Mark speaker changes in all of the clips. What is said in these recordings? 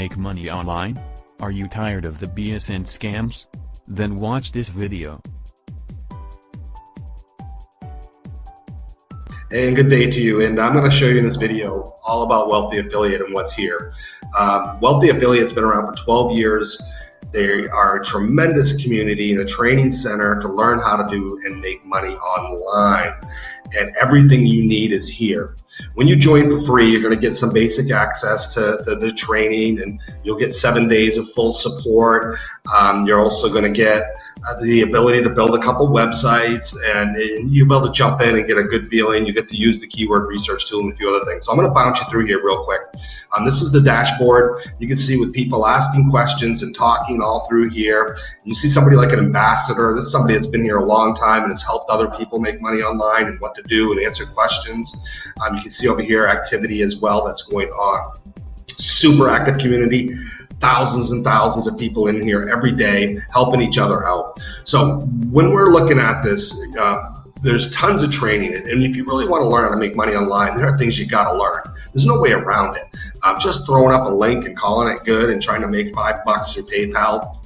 Speaker 1: make money online? Are you tired of the BS and scams? Then watch this video.
Speaker 2: And good day to you. And I'm going to show you in this video all about Wealthy Affiliate and what's here. Wealthy Affiliate's been around for 12 years. They are a tremendous community and a training center to learn how to do and make money online. And everything you need is here. When you join for free, you're going to get some basic access to the training, and you'll get 7 days of full support. You're also going to get the ability to build a couple websites, and you'll be able to jump in and get a good feeling. You get to use the keyword research tool and a few other things. So I'm going to bounce you through here real quick. This is the dashboard. You can see with people asking questions and talking all through here. You see somebody like an ambassador. This is somebody that's been here a long time and has helped other people make money online and what to do and answer questions. You can see over here activity as well that's going on. Super active community. Thousands and thousands of people in here every day helping each other out. So when we're looking at this, there's tons of training. And if you really want to learn how to make money online, there are things you got to learn. There's no way around it. Just throwing up a link and calling it good and trying to make $5 through PayPal,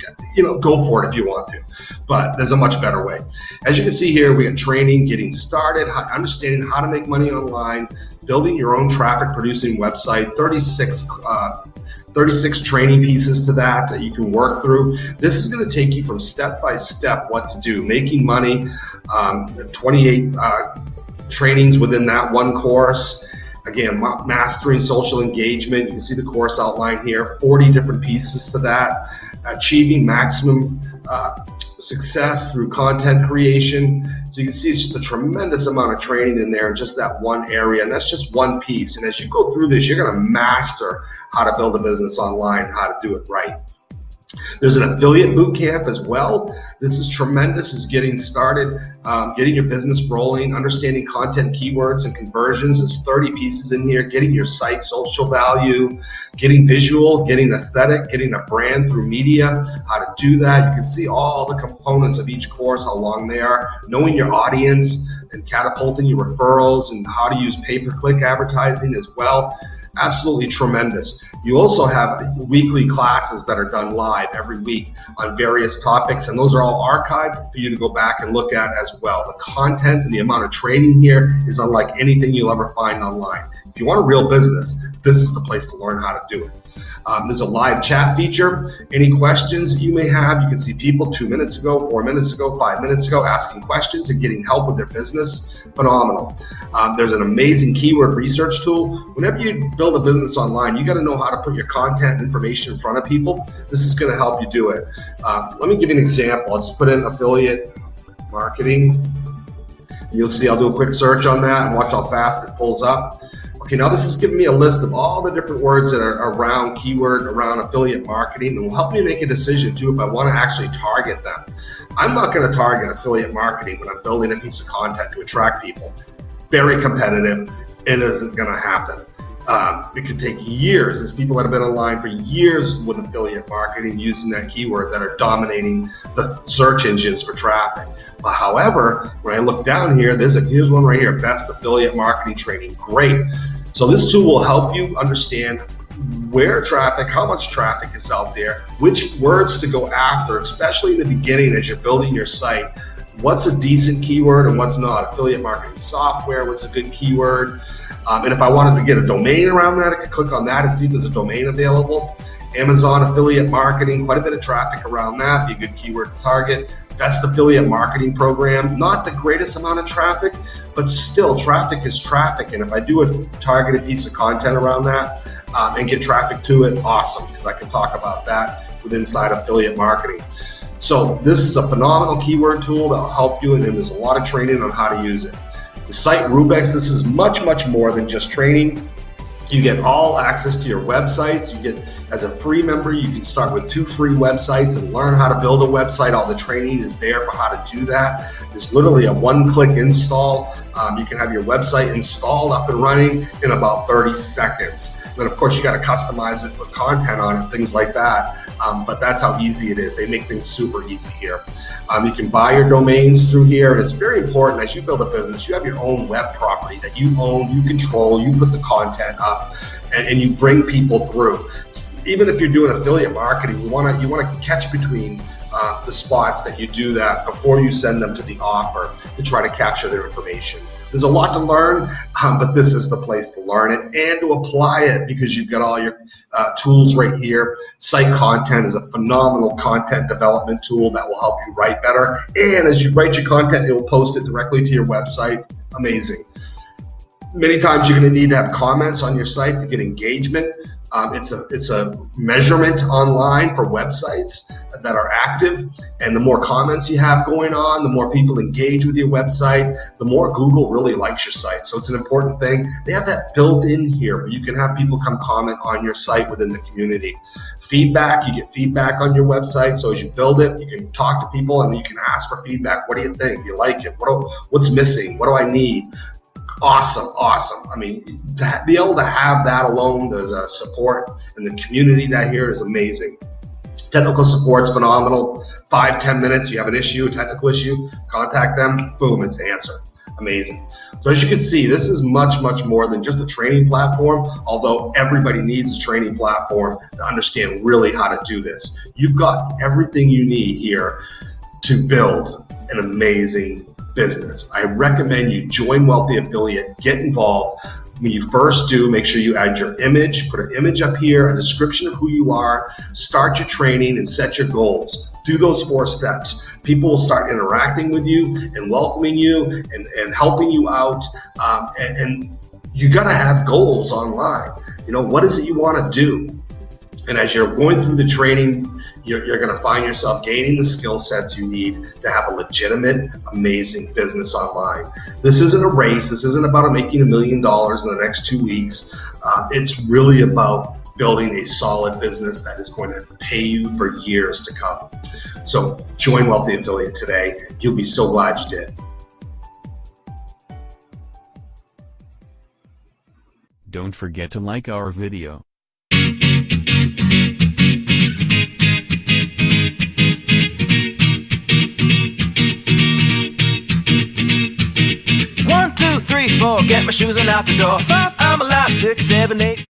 Speaker 2: go for it if you want to. But there's a much better way. As you can see here, we got training, getting started, understanding how to make money online, building your own traffic producing website, 36 training pieces to that you can work through. This is going to take you from step by step what to do, making money, 28 trainings within that one course. Again, mastering social engagement. You can see the course outline here, 40 different pieces to that. Achieving maximum success through content creation. So you can see it's just a tremendous amount of training in there in just that one area, and that's just one piece. And as you go through this, you're going to master how to build a business online, how to do it right. There's an affiliate boot camp as well. This is tremendous. Is getting started, getting your business rolling, understanding content keywords and conversions. There's 30 pieces in here. Getting your site social value, getting visual, getting aesthetic, getting a brand through media, how to do that. You can see all the components of each course, how long they are, knowing your audience and catapulting your referrals, and how to use pay-per-click advertising as well. Absolutely tremendous. You also have weekly classes that are done live every week on various topics, and those are all archived for you to go back and look at as well. The content and the amount of training here is unlike anything you'll ever find online. If you want a real business, this is the place to learn how to do it. There's a live chat feature. Any questions that you may have, you can see people 2 minutes ago, 4 minutes ago, 5 minutes ago asking questions and getting help with their business. Phenomenal. There's an amazing keyword research tool. Whenever you build a business online, you got to know how to put your content information in front of people. This is going to help you do it. Let me give you an example. I'll just put in affiliate marketing. You'll see I'll do a quick search on that and watch how fast it pulls up. Okay, now this is giving me a list of all the different words that are around keyword, around affiliate marketing, and will help me make a decision too if I want to actually target them. I'm not going to target affiliate marketing when I'm building a piece of content to attract people. Very competitive. It isn't going to happen. It could take years. There's people that have been online for years with affiliate marketing using that keyword that are dominating the search engines for traffic. But however, when I look down here, here's one right here, best affiliate marketing training. Great. So this tool will help you understand where traffic, how much traffic is out there, which words to go after, especially in the beginning as you're building your site. What's a decent keyword and what's not? Affiliate marketing software was a good keyword. And if I wanted to get a domain around that, I could click on that and see if there's a domain available. Amazon affiliate marketing, quite a bit of traffic around that, be a good keyword to target. Best affiliate marketing program, not the greatest amount of traffic, but still traffic is traffic. And if I do a targeted piece of content around that and get traffic to it, awesome, because I can talk about that with inside affiliate marketing. So this is a phenomenal keyword tool that will help you, and there's a lot of training on how to use it. The site Rubex, this is much, much more than just training. You get all access to your websites. You get, as a free member, you can start with 2 free websites and learn how to build a website. All the training is there for how to do that. There's literally a one-click install. You can have your website installed up and running in about 30 seconds. Then of course you got to customize it, put content on it, things like that. But that's how easy it is. They make things super easy here. You can buy your domains through here, and it's very important as you build a business, you have your own web property that you own, you control, you put the content up, and you bring people through. even if you're doing affiliate marketing, you want to catch between the spots that you do that before you send them to the offer to try to capture their information. There's a lot to learn, but this is the place to learn it and to apply it, because you've got all your tools right here. Site Content is a phenomenal content development tool that will help you write better. And as you write your content, it will post it directly to your website. Amazing. Many times you're going to need to have comments on your site to get engagement. It's a measurement online for websites that are active, and the more comments you have going on, the more people engage with your website, the more Google really likes your site. So it's an important thing. They have that built in here where you can have people come comment on your site within the community. Feedback, you get feedback on your website. So as you build it, you can talk to people and you can ask for feedback. What do you think? Do you like it? What's missing? What do I need? Awesome. I mean, to be able to have that alone as a support and the community that here is amazing. Technical support's phenomenal. 5-10 minutes, you have an issue, a technical issue, contact them, boom, it's answered. Amazing. So as you can see, this is much more than just a training platform, although everybody needs a training platform to understand really how to do this. You've got everything you need here to build an amazing business. I recommend you join Wealthy Affiliate, get involved. When you first do, make sure you add your image, put an image up here, a description of who you are, start your training and set your goals. Do those 4 steps. People will start interacting with you and welcoming you and helping you out. And you got to have goals online. You know, what is it you want to do? And as you're going through the training, you're going to find yourself gaining the skill sets you need to have a legitimate, amazing business online. This isn't a race. This isn't about making $1 million in the next 2 weeks. It's really about building a solid business that is going to pay you for years to come. So join Wealthy Affiliate today. You'll be so glad you did.
Speaker 1: Don't forget to like our video.
Speaker 3: One, two, three, four, get my shoes and out the door. 5, I'm alive. 6, 7, 8.